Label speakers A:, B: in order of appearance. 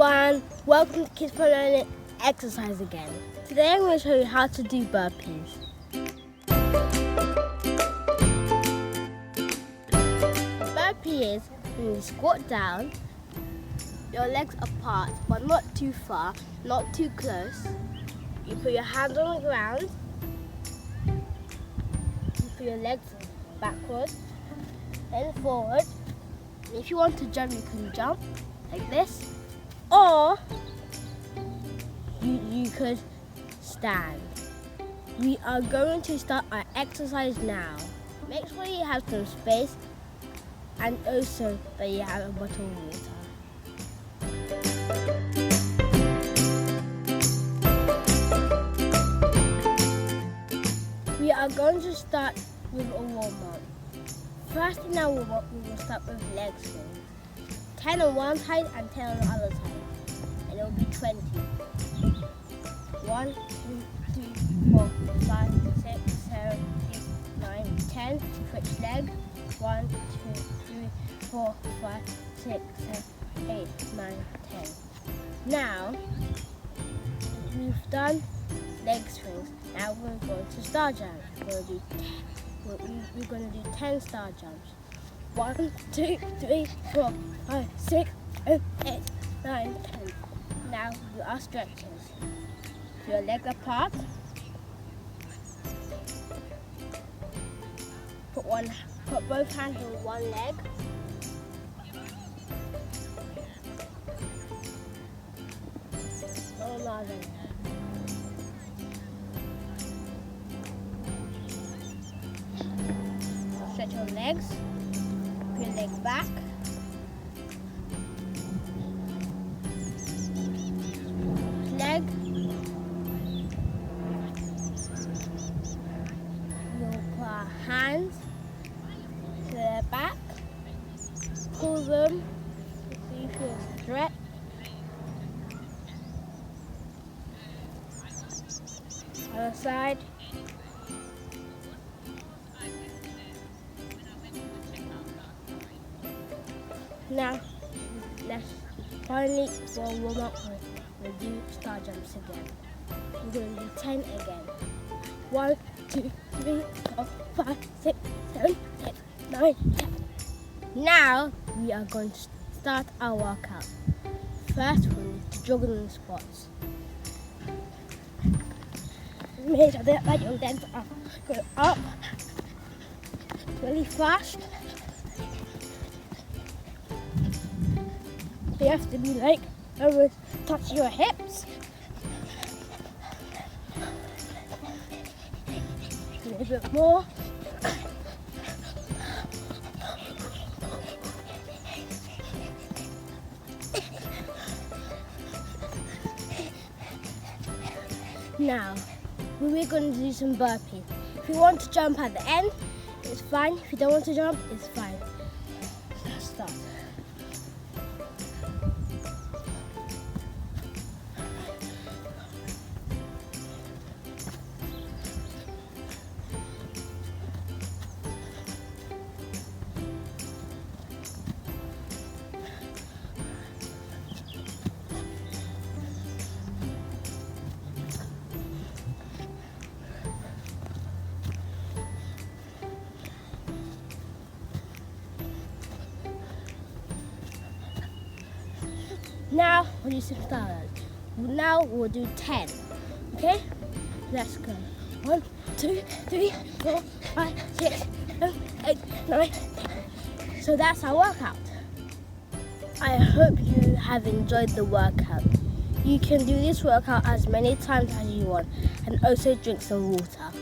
A: everyone, welcome to Kids for Learning Exercise again. Today I'm going to show you how to do burpees. A burpee is when you squat down, your legs apart but not too far, not too close. You put your hands on the ground, you put your legs backwards and forward. If you want to jump, you can jump like this, or you could stand. We are going to start our exercise now. Make sure you have some space and also that you have a bottle of water. We are going to start with a warm-up. First in our warm-up, we will start with leg swings. 10 on one side and 10 on the other side. And it will be 20. 1, 2, 3, 4, 5, 6, 7, 8, 9, 10. Switch leg. 1, 2, 3, 4, 5, 6, 7, 8, 9, 10. Now, we've done leg swings. Now we're going to star jumps. We're going to do 10 star jumps. 1, 2, 3, 4, 5, 6, 7, 8, 9, 10. Now do our stretches. Your leg apart. Put both hands on one leg. On another leg. Stretch your legs. Put your leg back. Leg. We'll put our hands to the back. Pull them. See if you stretch. Other side. Now, let's finally for a warm-up, we'll do star jumps again. We're going to do 10 again. 1, 2, 3, 4, 5, 6, 7, 8, 9, 10. Now, we are going to start our workout. First, we need to jog in the squats. Make sure that your legs are going up really fast. You have to be like almost touch your hips. A little bit more. Now, we're going to do some burpees. If you want to jump at the end, it's fine. If you don't want to jump, it's fine. Let's start. Now we'll do some stars. Now we'll do 10. Okay? Let's go. 1, 2, 3, 4, 5, 6, 7, 8, 9, 10. So that's our workout. I hope you have enjoyed the workout. You can do this workout as many times as you want and also drink some water.